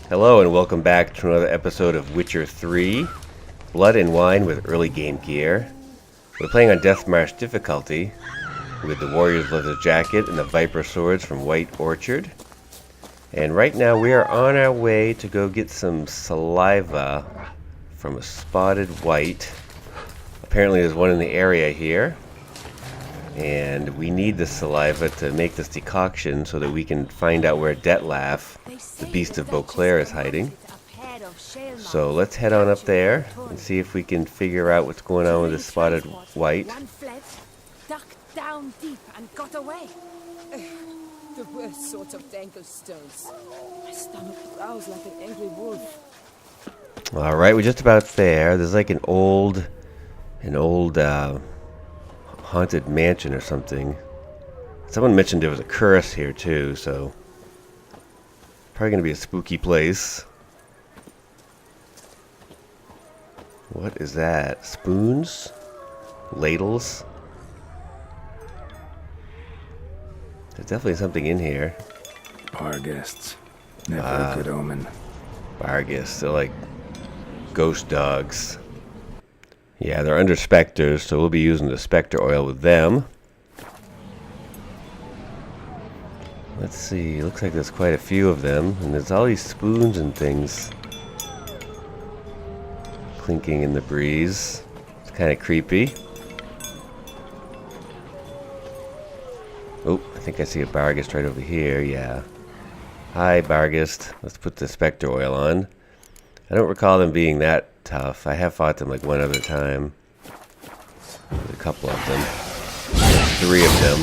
Hello and welcome back to another episode of Witcher 3, Blood and Wine with early game gear. We're playing on Deathmarch difficulty with the Warrior's Leather Jacket and the Viper Swords from Wight Orchard. And right now we are on our way to go get some saliva from a spotted wight. Apparently there's one in the area here. And we need the saliva to make this decoction so that we can find out where Dettlaff, the Beast of Beauclair, is hiding. So let's head on up there and see if we can figure out what's going on with this spotted wight. Ducked down deep and got away. The worst sort of dangle stones. My stomach growls like an angry wolf. Alright, we're just about there. There's like an old haunted mansion or something. Someone mentioned there was a curse here too, so probably gonna be a spooky place. What is that? Spoons? Ladles? There's definitely something in here. Bar guests. Never a good omen. Bar guests, they're like ghost dogs. Yeah, they're under specters, so we'll be using the specter oil with them. Let's see, looks like there's quite a few of them, and there's all these spoons and things clinking in the breeze. It's kind of creepy. Oh, I think I see a Barghest right over here, yeah. Hi, Barghest. Let's put the specter oil on. I don't recall them being that tough. I have fought them like one other time. There's a couple of them. There's 3 of them.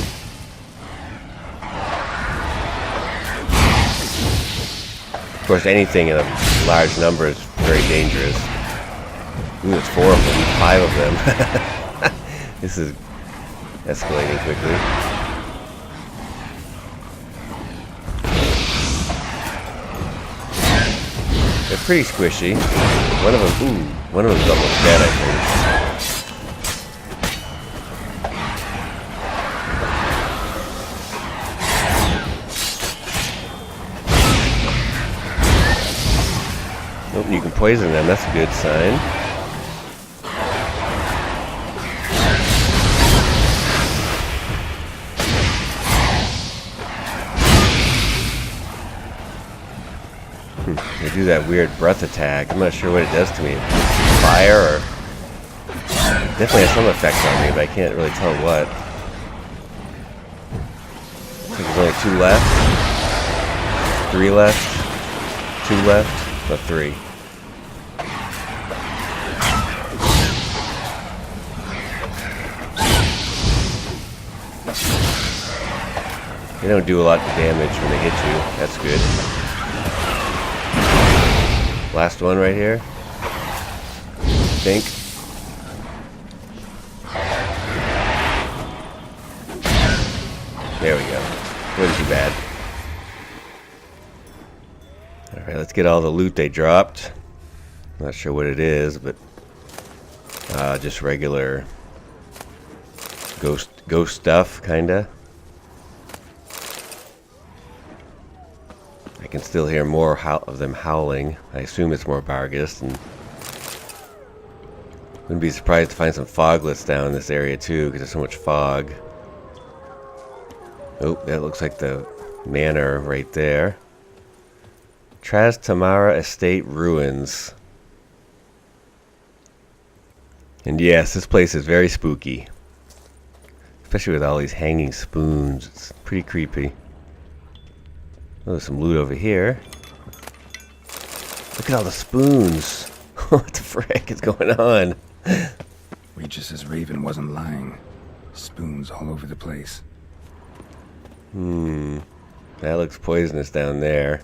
Of course, anything in a large number is very dangerous. Ooh, there's 4 of them, 5 of them. This is escalating quickly. They're pretty squishy. One of them's almost dead, I think. Oh, you can poison them, that's a good sign. They do that weird breath attack. I'm not sure what it does to me. Fire or... Definitely has some effect on me, but I can't really tell what. I think there's only 2 left. 3 left. 2 left. No, 3. They don't do a lot of damage when they hit you. That's good. Last one right here. I think. There we go. Wasn't too bad. Alright, let's get all the loot they dropped. Not sure what it is, but just regular ghost stuff, kinda. I can still hear more of them howling. I assume it's more Barghest, and wouldn't be surprised to find some foglets down in this area too, because there's so much fog. Oh, that looks like the manor right there. Tamara Estate Ruins. And yes, this place is very spooky. Especially with all these hanging spoons. It's pretty creepy. Oh, there's some loot over here. Look at all the spoons. What the frick is going on? Regis' raven wasn't lying. Spoons all over the place. That looks poisonous down there.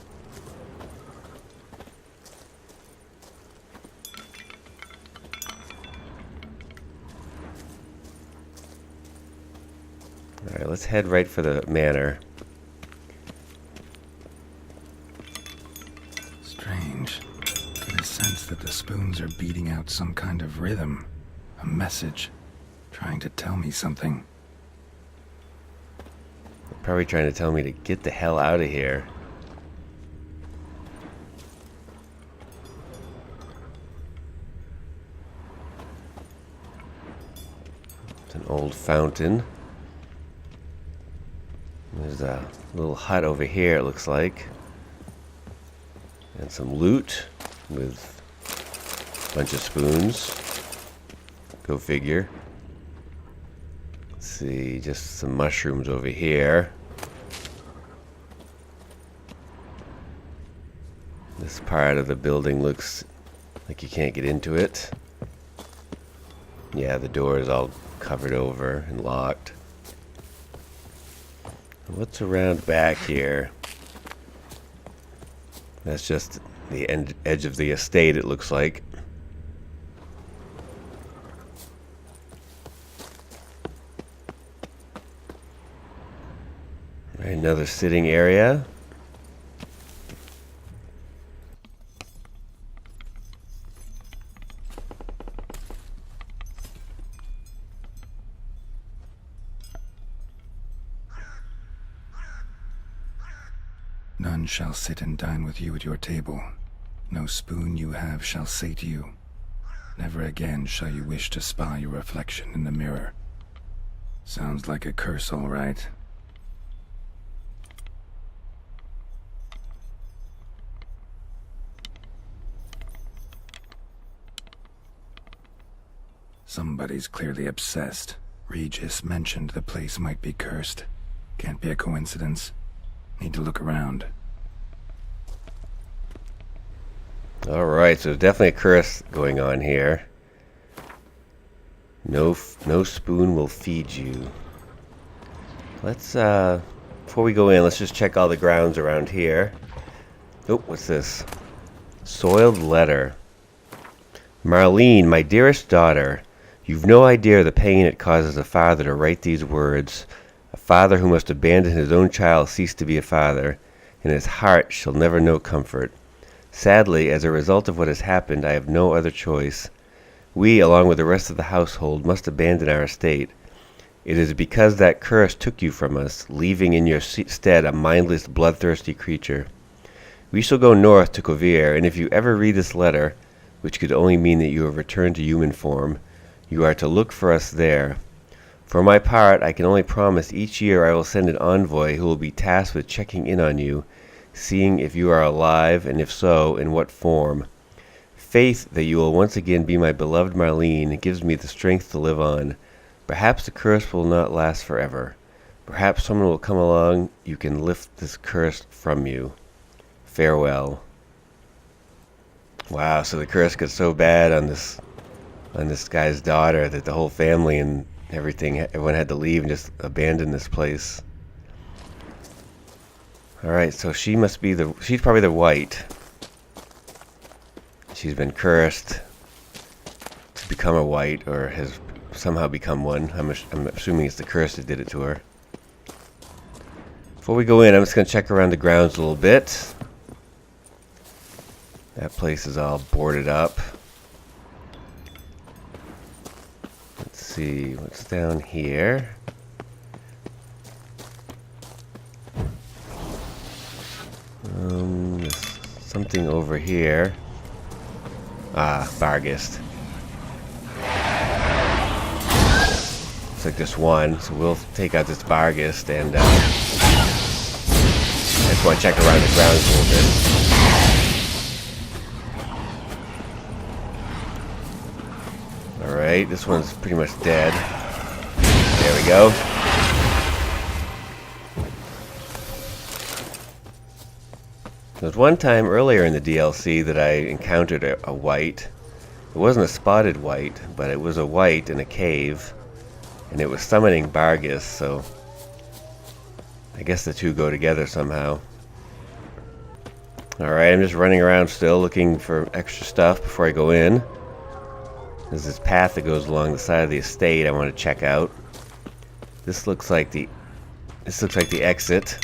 Alright, let's head right for the manor. Strange. Get a sense that the spoons are beating out some kind of rhythm. A message. Trying to tell me something. Probably trying to tell me to get the hell out of here. It's an old fountain. There's a little hut over here, it looks like. And some loot with a bunch of spoons. Go figure. Let's see, just some mushrooms over here. This part of the building looks like you can't get into it. Yeah, the door is all covered over and locked. What's around back here? That's just the edge of the estate, it looks like. Right, another sitting area. None shall sit and dine with you at your table. No spoon you have shall say to you, never again shall you wish to spy your reflection in the mirror. Sounds like a curse, all right. Somebody's clearly obsessed. Regis mentioned the place might be cursed. Can't be a coincidence. Need to look around. Alright, so there's definitely a curse going on here. No spoon will feed you. Let's, before we go in, let's just check all the grounds around here. Oh, what's this? Soiled letter. Marlene, my dearest daughter, you've no idea the pain it causes a father to write these words. A father who must abandon his own child ceased to be a father, and his heart shall never know comfort. Sadly, as a result of what has happened, I have no other choice. We, along with the rest of the household, must abandon our estate. It is because that curse took you from us, leaving in your stead a mindless, bloodthirsty creature. We shall go north to Kovir, and if you ever read this letter, which could only mean that you have returned to human form, you are to look for us there. For my part, I can only promise each year I will send an envoy who will be tasked with checking in on you, seeing if you are alive, and if so, in what form. Faith that you will once again be my beloved Marlene gives me the strength to live on. Perhaps the curse will not last forever. Perhaps someone will come along you can lift this curse from you. Farewell. Wow, so the curse got so bad on this guy's daughter that the whole family and everyone had to leave and just abandon this place. Alright, so she's probably the Wight. She's been cursed to become a Wight, or has somehow become one. I'm assuming it's the curse that did it to her. Before we go in, I'm just going to check around the grounds a little bit. That place is all boarded up. Let's see, what's down here? There's something over here. Ah, Barghest. Looks like this one, so we'll take out this Barghest and I just want to check around the grounds a little bit. Alright, this one's pretty much dead. There we go. There was one time earlier in the DLC that I encountered a Wight. It wasn't a spotted Wight, but it was a Wight in a cave. And it was summoning Barghest, so I guess the two go together somehow. Alright, I'm just running around still looking for extra stuff before I go in. There's this path that goes along the side of the estate I want to check out. This looks like the exit.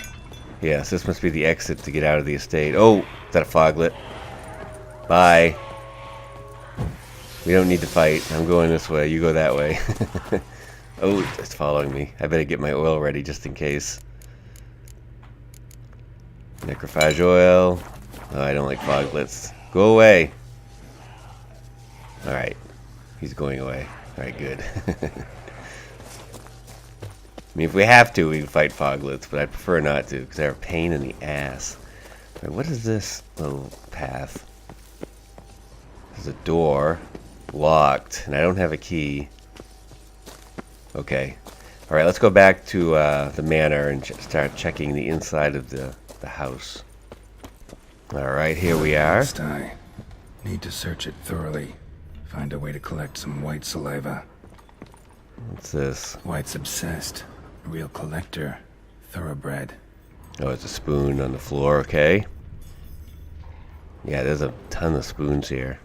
Yes, this must be the exit to get out of the estate. Oh, is that a foglet? Bye. We don't need to fight. I'm going this way. You go that way. Oh, it's following me. I better get my oil ready just in case. Necrophage oil. Oh, I don't like foglets. Go away. Alright. He's going away. Alright, good. mean, if we have to, we can fight foglets, but I prefer not to, because they're a pain in the ass. Wait, what is this little path? There's a door. Locked, and I don't have a key. Okay. Alright, let's go back to the manor and start checking the inside of the house. Alright, here we are. Must I need to search it thoroughly. Find a way to collect some white saliva. What's this? White's obsessed. A real collector. Thoroughbred. Oh, it's a spoon on the floor, okay. Yeah, there's a ton of spoons here.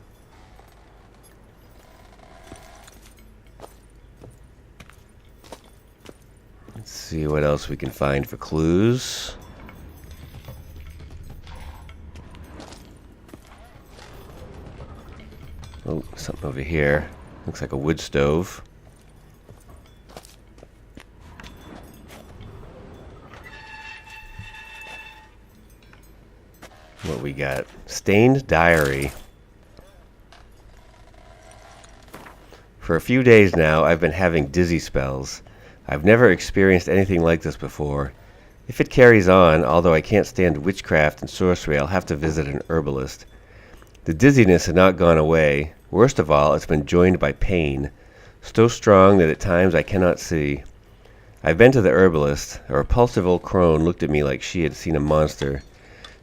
Let's see what else we can find for clues. Oh, something over here. Looks like a wood stove. What we got? Stained diary. For a few days now, I've been having dizzy spells. I've never experienced anything like this before. If it carries on, although I can't stand witchcraft and sorcery, I'll have to visit an herbalist. The dizziness had not gone away. Worst of all, it's been joined by pain, so strong that at times I cannot see. I've been to the herbalist. A repulsive old crone looked at me like she had seen a monster.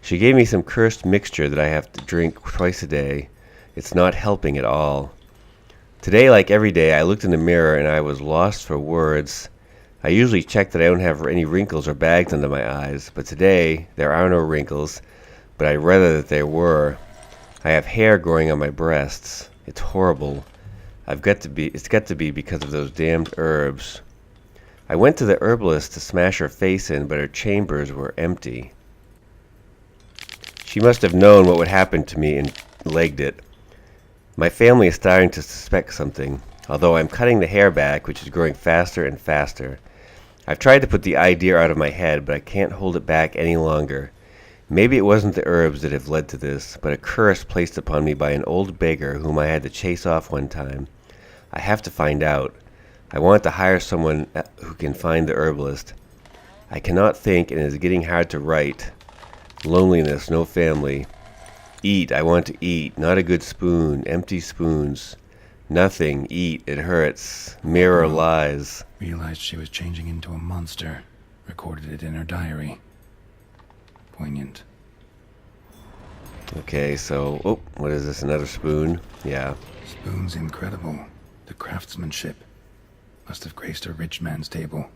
She gave me some cursed mixture that I have to drink twice a day. It's not helping at all. Today, like every day, I looked in the mirror and I was lost for words. I usually check that I don't have any wrinkles or bags under my eyes, but today there are no wrinkles, but I'd rather that there were. I have hair growing on my breasts. It's horrible. It's got to be because of those damned herbs. I went to the herbalist to smash her face in, but her chambers were empty. She must have known what would happen to me and legged it. My family is starting to suspect something, although I'm cutting the hair back, which is growing faster and faster. I've tried to put the idea out of my head, but I can't hold it back any longer. Maybe it wasn't the herbs that have led to this, but a curse placed upon me by an old beggar whom I had to chase off one time. I have to find out. I want to hire someone who can find the herbalist. I cannot think, and it is getting hard to write. Loneliness, no family. Eat, I want to eat. Not a good spoon. Empty spoons. Nothing. Eat, it hurts. Mirror lies. Realized she was changing into a monster. Recorded it in her diary. Poignant. Okay, so... Oh, what is this? Another spoon? Yeah. Spoon's incredible. The craftsmanship. Must have graced a rich man's table.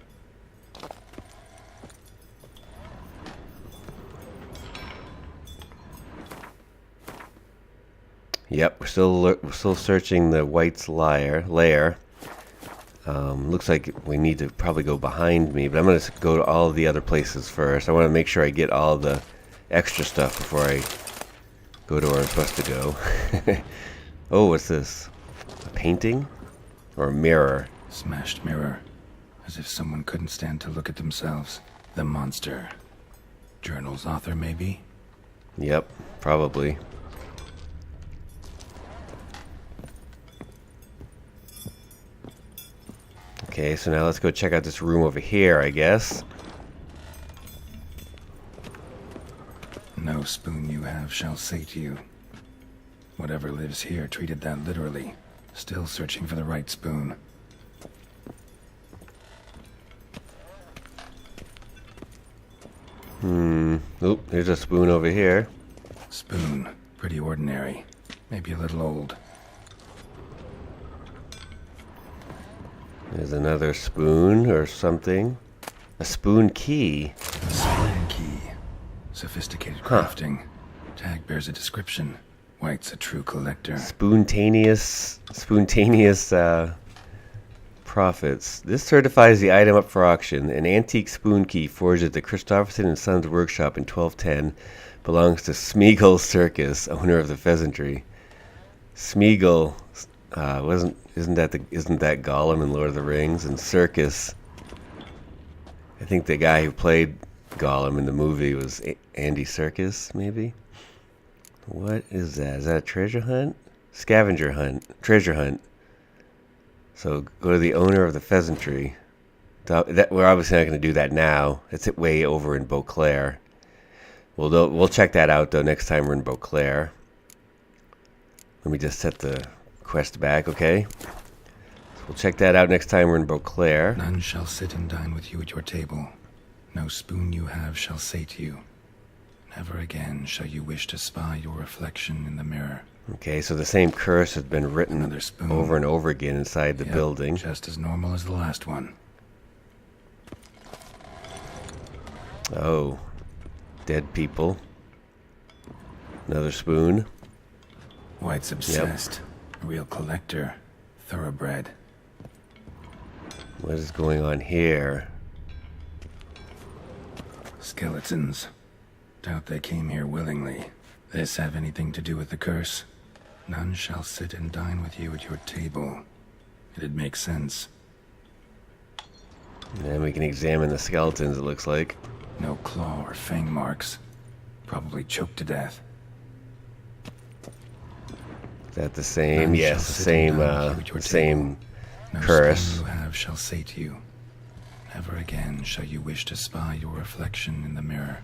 Yep, we're still searching the Wight's lair. Looks like we need to probably go behind me, but I'm going to go to all of the other places first. I want to make sure I get all the extra stuff before I go to where I'm supposed to go. Oh, what's this? A painting? Or a mirror? Smashed mirror. As if someone couldn't stand to look at themselves. The monster. Journal's author, maybe? Yep, probably. Okay, so now let's go check out this room over here, I guess. No spoon you have shall sate you. Whatever lives here treated that literally. Still searching for the right spoon. Oop, there's a spoon over here. Spoon. Pretty ordinary. Maybe a little old. There's another spoon or something. A spoon key. A spoon key. Sophisticated crafting. Tag bears a description. Wight's a true collector. Spontaneous profits. This certifies the item up for auction. An antique spoon key forged at the Christopherson and Sons workshop in 1210 belongs to Smeagol Circus, owner of the pheasantry. Smeagol isn't that Gollum in Lord of the Rings? And Circus, I think the guy who played Gollum in the movie was Andy Serkis, maybe? What is that? Is that a treasure hunt? Scavenger hunt. Treasure hunt. So go to the owner of the pheasantry. We're obviously not going to do that now. It's way over in Beauclair. We'll check that out, though, next time we're in Beauclair. Let me just set the quest back, okay? So we'll check that out next time we're in Beauclair. None shall sit and dine with you at your table. No spoon you have shall say to you, never again shall you wish to spy your reflection in the mirror. Okay, so the same curse has been written Another spoon. over and over again inside the building. Just as normal as the last one. Oh, dead people. Another spoon. Wight's obsessed. A real collector. Thoroughbred. What is going on here? Skeletons. Doubt they came here willingly. This have anything to do with the curse? None shall sit and dine with you at your table. It'd make sense. And we can examine the skeletons, it looks like. No claw or fang marks. Probably choked to death. Is that the same? None Yes, shall the sit and same, dine with you at your same No curse. spoon you have shall say to you, never again shall you wish to spy your reflection in the mirror.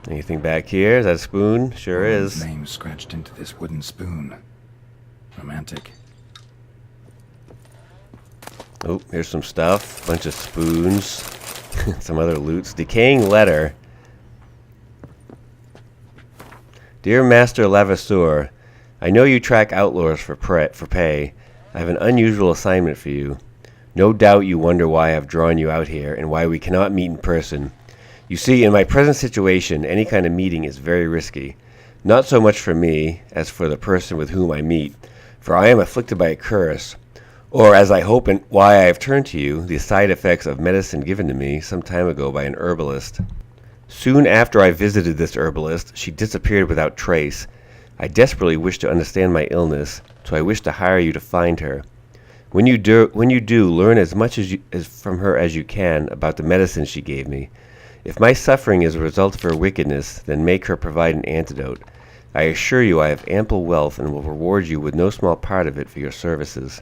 Anything back here? Is that a spoon? Sure Woman's is. name scratched into this wooden spoon. Romantic. Oh, here's some stuff. Bunch of spoons. Some other loots. Decaying letter. Dear Master Levasseur, I know you track outlaws for pay. I have an unusual assignment for you. No doubt you wonder why I've drawn you out here and why we cannot meet in person. You see, in my present situation, any kind of meeting is very risky. Not so much for me as for the person with whom I meet, for I am afflicted by a curse, or as I hope and why I have turned to you, the side effects of medicine given to me some time ago by an herbalist. Soon after I visited this herbalist, she disappeared without trace. I desperately wish to understand my illness, so I wish to hire you to find her. When you do, learn as much as from her as you can about the medicine she gave me. If my suffering is a result of her wickedness, then make her provide an antidote. I assure you I have ample wealth and will reward you with no small part of it for your services.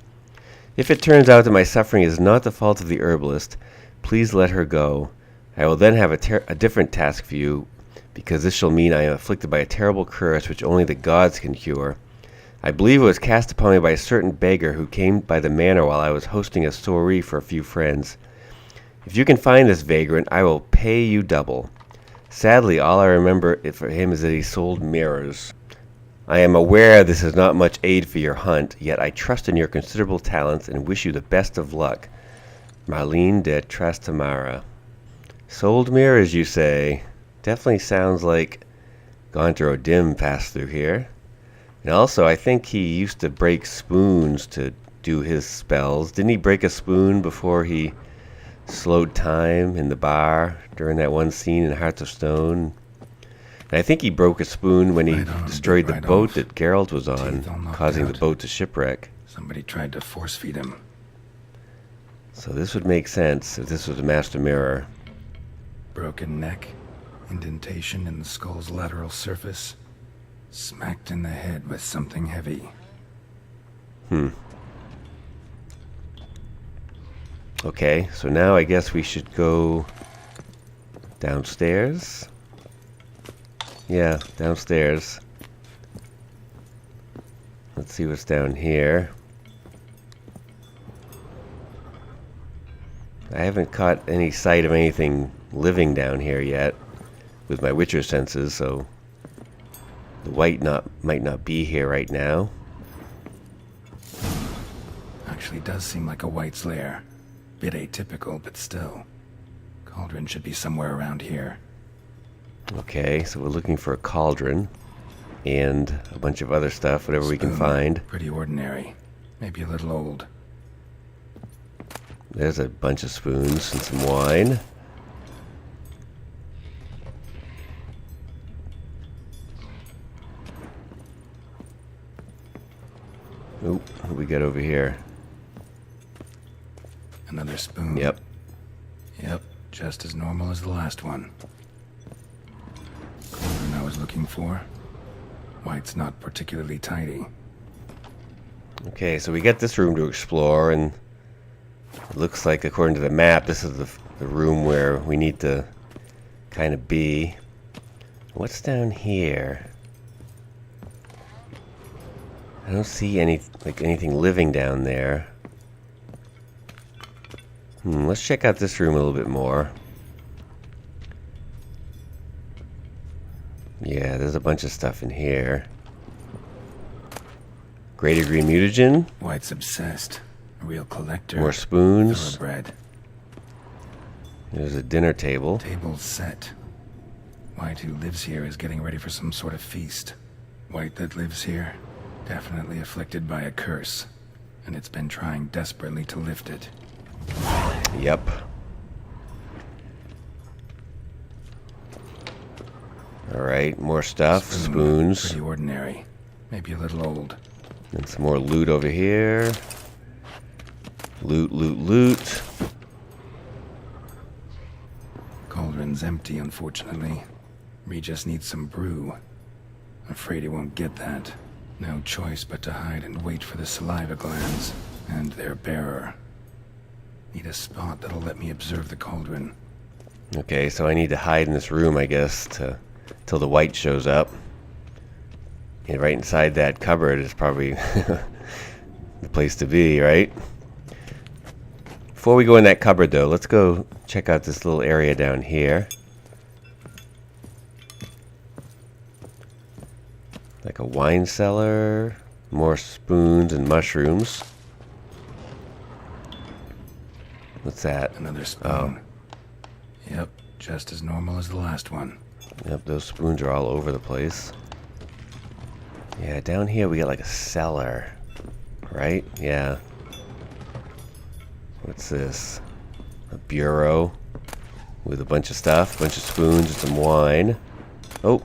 If it turns out that my suffering is not the fault of the herbalist, please let her go. I will then have a different task for you, because this shall mean I am afflicted by a terrible curse which only the gods can cure. I believe it was cast upon me by a certain beggar who came by the manor while I was hosting a soiree for a few friends. If you can find this vagrant, I will pay you double. Sadly, all I remember for him is that he sold mirrors. I am aware this is not much aid for your hunt, yet I trust in your considerable talents and wish you the best of luck. Marlene de Trastamara. Sold mirrors, you say? Definitely sounds like Gonter O'Dim passed through here. And also, I think he used to break spoons to do his spells. Didn't he break a spoon before he slowed time in the bar during that one scene in Hearts of Stone? And I think he broke a spoon when he destroyed the boat that Geralt was on, causing the boat to shipwreck. Somebody tried to force feed him. So this would make sense if this was a Master Mirror. Broken neck, indentation in the skull's lateral surface, smacked in the head with something heavy. Okay, so now I guess we should go downstairs. Yeah, downstairs. Let's see what's down here. I haven't caught any sight of anything living down here yet with my Witcher senses, so the Wight might not be here right now. Actually does seem like a Wight's lair. Bit atypical, but still. Cauldron should be somewhere around here. Okay, so we're looking for a cauldron and a bunch of other stuff, whatever we can Spoon. find. Pretty ordinary. Maybe a little old. There's a bunch of spoons and some wine. Oop, what do we got over here? Another spoon. Yep. Yep, just as normal as the last one. Cauldron I was looking for. Wight's not particularly tidy. Okay, so we get this room to explore, and it looks like, according to the map, this is the room where we need to kind of be. What's down here? I don't see anything living down there. Let's check out this room a little bit more. Yeah, there's a bunch of stuff in here. Greater green mutagen. Wight's obsessed. A real collector. More spoons. Thoroughbred. There's a dinner table. Table's set. Wight, who lives here, is getting ready for some sort of feast. Wight that lives here, definitely afflicted by a curse, and it's been trying desperately to lift it. Yep. Alright, more stuff. Spoons. Pretty ordinary. Maybe a little old. And some more loot over here. Loot, loot, loot. Cauldron's empty, unfortunately. We just need some brew. Afraid he won't get that. No choice but to hide and wait for the saliva glands and their bearer. Need a spot that'll let me observe the cauldron. Okay, so I need to hide in this room, I guess, till the Wight shows up. And right inside that cupboard is probably the place to be, right? Before we go in that cupboard, though, let's go check out this little area down here. Like a wine cellar, more spoons and mushrooms. What's that? Another spoon. Yep, just as normal as the last one. Yep, those spoons are all over the place. Yeah, down here we got like a cellar, right? Yeah. What's this? A bureau with a bunch of stuff, a bunch of spoons and some wine. Oh.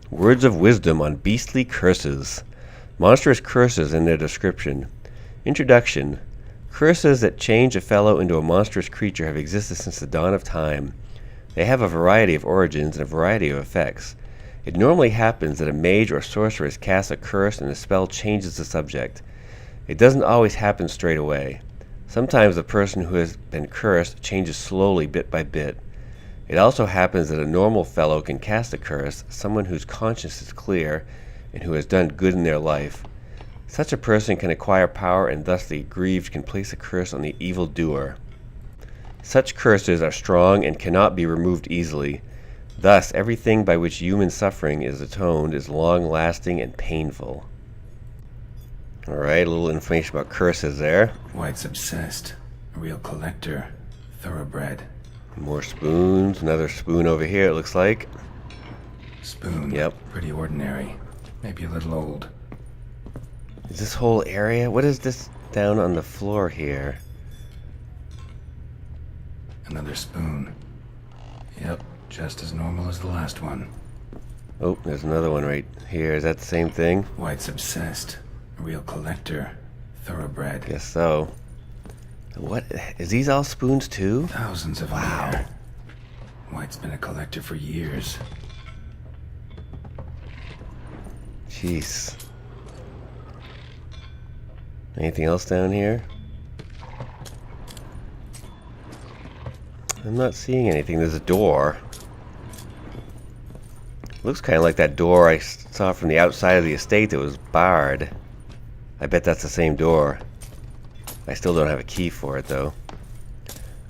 Words of wisdom on beastly curses. Monstrous curses and their description. Introduction. Curses that change a fellow into a monstrous creature have existed since the dawn of time. They have a variety of origins and a variety of effects. It normally happens that a mage or sorceress casts a curse and the spell changes the subject. It doesn't always happen straight away. Sometimes the person who has been cursed changes slowly bit by bit. It also happens that a normal fellow can cast a curse, someone whose conscience is clear and who has done good in their life. Such a person can acquire power, and thus the aggrieved can place a curse on the evildoer. Such curses are strong and cannot be removed easily. Thus, everything by which human suffering is atoned is long-lasting and painful. Alright, a little information about curses there. Wight's obsessed. A real collector. Thoroughbred. More spoons. Another spoon over here, it looks like. Spoon. Yep. Pretty ordinary. Maybe a little old. Is this whole area? What is this down on the floor here? Another spoon. Yep, just as normal as the last one. Oh, there's another one right here. Is that the same thing? Wight's obsessed. A real collector. Thoroughbred. Guess so. What? Is these all spoons too? Thousands of them here. Wight's been a collector for years. Jeez. Anything else down here? I'm not seeing anything. There's a door. Looks kind of like that door I saw from the outside of the estate that was barred. I bet that's the same door. I still don't have a key for it, though.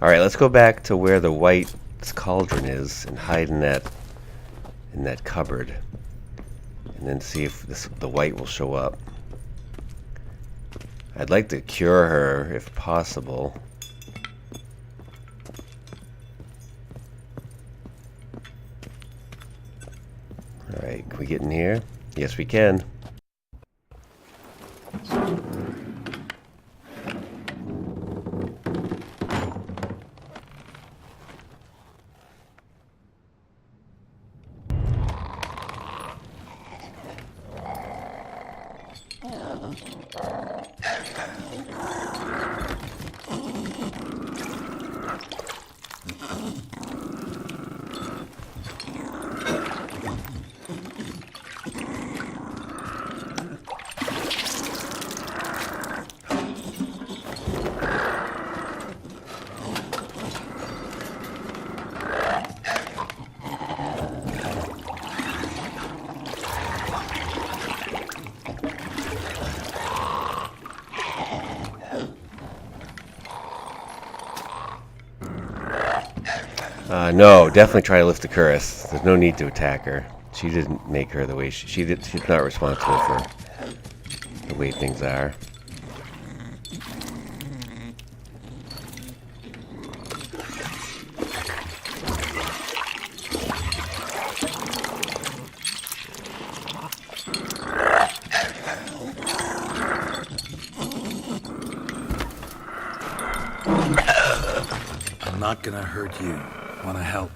Alright, let's go back to where the Wight's cauldron is and hide in that cupboard. And then see if the Wight will show up. I'd like to cure her, if possible. Alright, can we get in here? Yes, we can. No, definitely try to lift the curse. There's no need to attack her. She didn't make her the way she's not responsible for the way things are. I'm not gonna hurt you. Wanna help?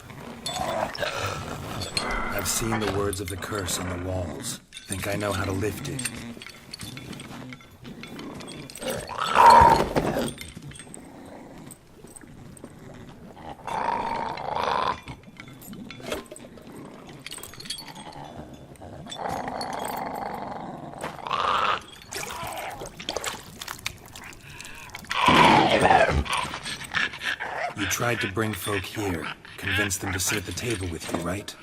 I've seen the words of the curse on the walls. Think I know how to lift it. You tried to bring folk here, convince them to sit at the table with you, right?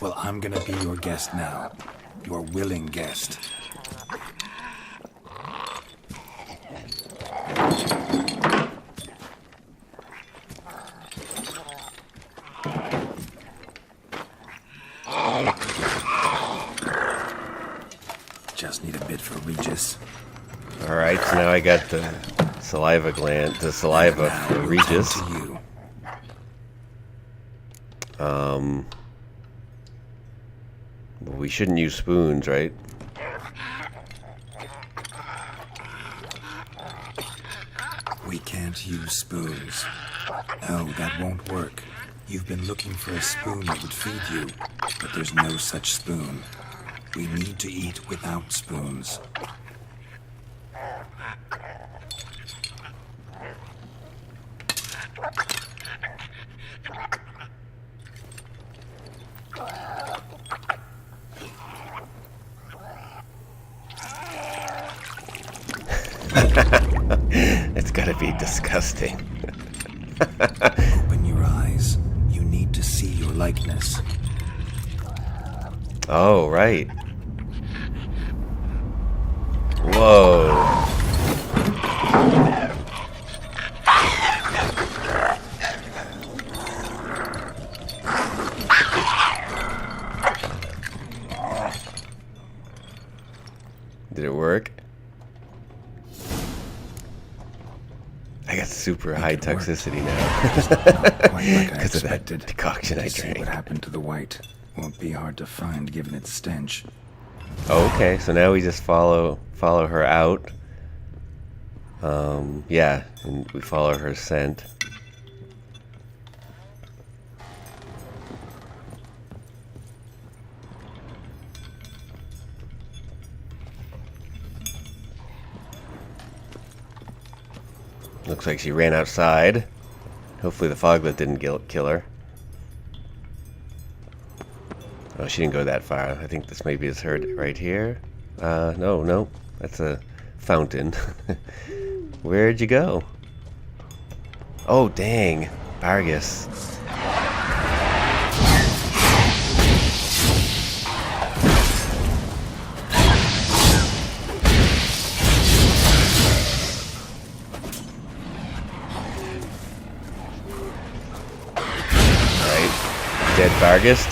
Well, I'm gonna be your guest now. Your willing guest. Just need a bit for Regis. Alright, so now I got the saliva gland, the saliva for Regis. Well, we shouldn't use spoons, right? We can't use spoons. No, that won't work. You've been looking for a spoon that would feed you, but there's no such spoon. We need to eat without spoons. It's gotta be disgusting. Open your eyes. You need to see your likeness. Oh, right. Whoa. Did it work? I got super high toxicity now. Quite like I Because of that expected. decoction I See drank. what happened to the Wight. Won't be hard to find given its stench. Oh, okay, so now we just follow her out. Yeah, and we follow her scent. Looks like she ran outside. Hopefully the foglet didn't kill her. Oh, she didn't go that far. I think this maybe is her right here. No. That's a fountain. Where'd you go? Oh, dang. Vargas. Alright. Dead Vargas.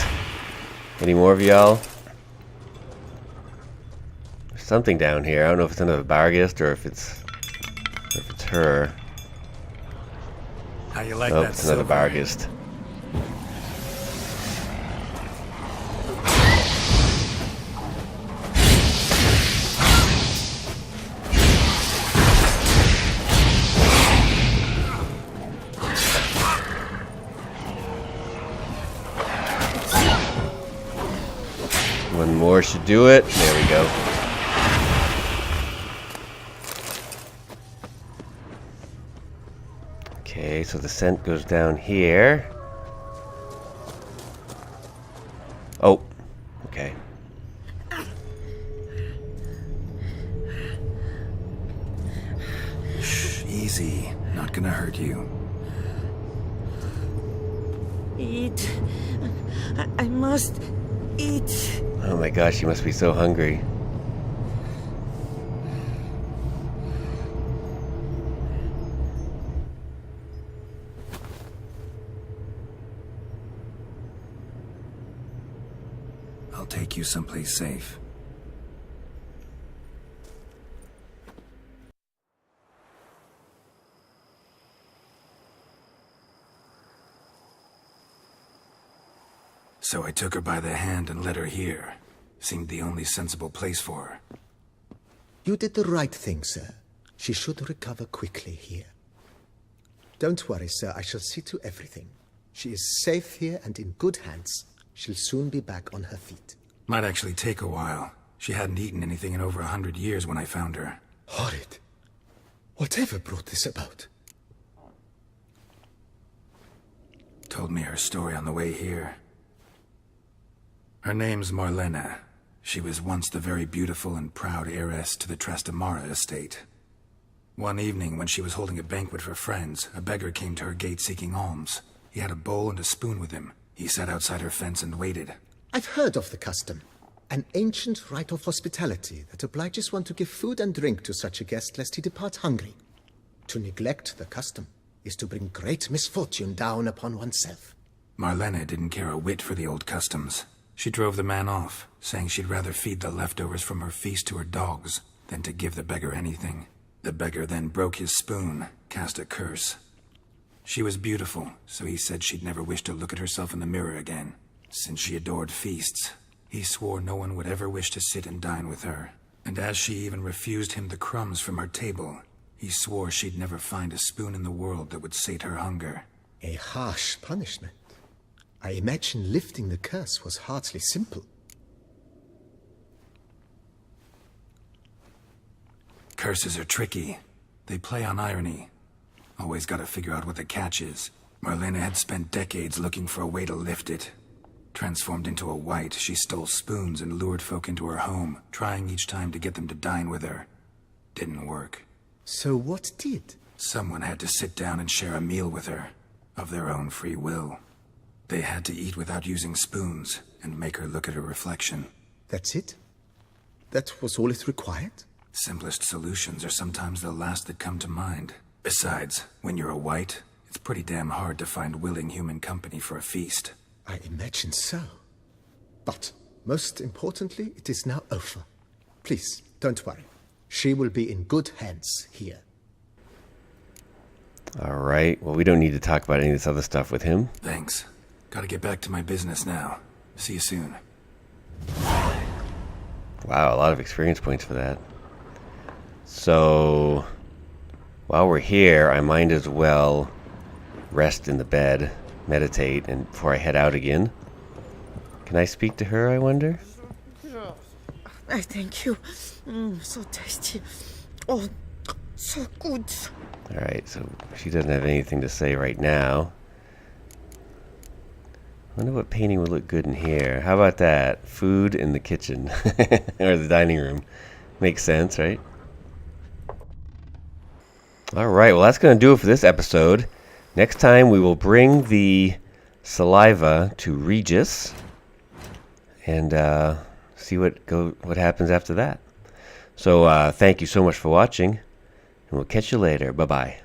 Any more of y'all? There's something down here. I don't know if it's another Vargas or if it's her. How you like Nope, that, it's another silver? Vargas. One more should do it. There we go. Okay, so the scent goes down here. Oh, okay. Shh, easy. Not gonna hurt you. Eat. I must eat. Oh my gosh, you must be so hungry. I'll take you someplace safe. So I took her by the hand and led her here. Seemed the only sensible place for her. You did the right thing, sir. She should recover quickly here. Don't worry, sir. I shall see to everything. She is safe here and in good hands. She'll soon be back on her feet. Might actually take a while. She hadn't eaten anything in over 100 years when I found her. Horrid. Whatever brought this about? Told me her story on the way here. Her name's Marlena. She was once the very beautiful and proud heiress to the Trastamara estate. One evening, when she was holding a banquet for friends, a beggar came to her gate seeking alms. He had a bowl and a spoon with him. He sat outside her fence and waited. I've heard of the custom. An ancient rite of hospitality that obliges one to give food and drink to such a guest lest he depart hungry. To neglect the custom is to bring great misfortune down upon oneself. Marlena didn't care a whit for the old customs. She drove the man off, saying she'd rather feed the leftovers from her feast to her dogs than to give the beggar anything. The beggar then broke his spoon, cast a curse. She was beautiful, so he said she'd never wish to look at herself in the mirror again. Since she adored feasts, he swore no one would ever wish to sit and dine with her. And as she even refused him the crumbs from her table, he swore she'd never find a spoon in the world that would sate her hunger. A harsh punishment. I imagine lifting the curse was hardly simple. Curses are tricky. They play on irony. Always gotta figure out what the catch is. Marlena had spent decades looking for a way to lift it. Transformed into a wight, she stole spoons and lured folk into her home, trying each time to get them to dine with her. Didn't work. So what did? Someone had to sit down and share a meal with her, of their own free will. They had to eat without using spoons, and make her look at her reflection. That's it? That was all it required? Simplest solutions are sometimes the last that come to mind. Besides, when you're a wight, it's pretty damn hard to find willing human company for a feast. I imagine so. But, most importantly, it is now over. Please, don't worry. She will be in good hands here. Alright, well we don't need to talk about any of this other stuff with him. Thanks. Gotta get back to my business now. See you soon. Wow, a lot of experience points for that. So, while we're here, I might as well rest in the bed, meditate, and before I head out again. Can I speak to her, I wonder? I thank you. So tasty. Oh, so good. Alright, so she doesn't have anything to say right now. I wonder what painting would look good in here. How about that? Food in the kitchen. Or the dining room. Makes sense, right? Alright, well that's going to do it for this episode. Next time we will bring the saliva to Regis. And see what happens after that. So thank you so much for watching. And we'll catch you later. Bye-bye.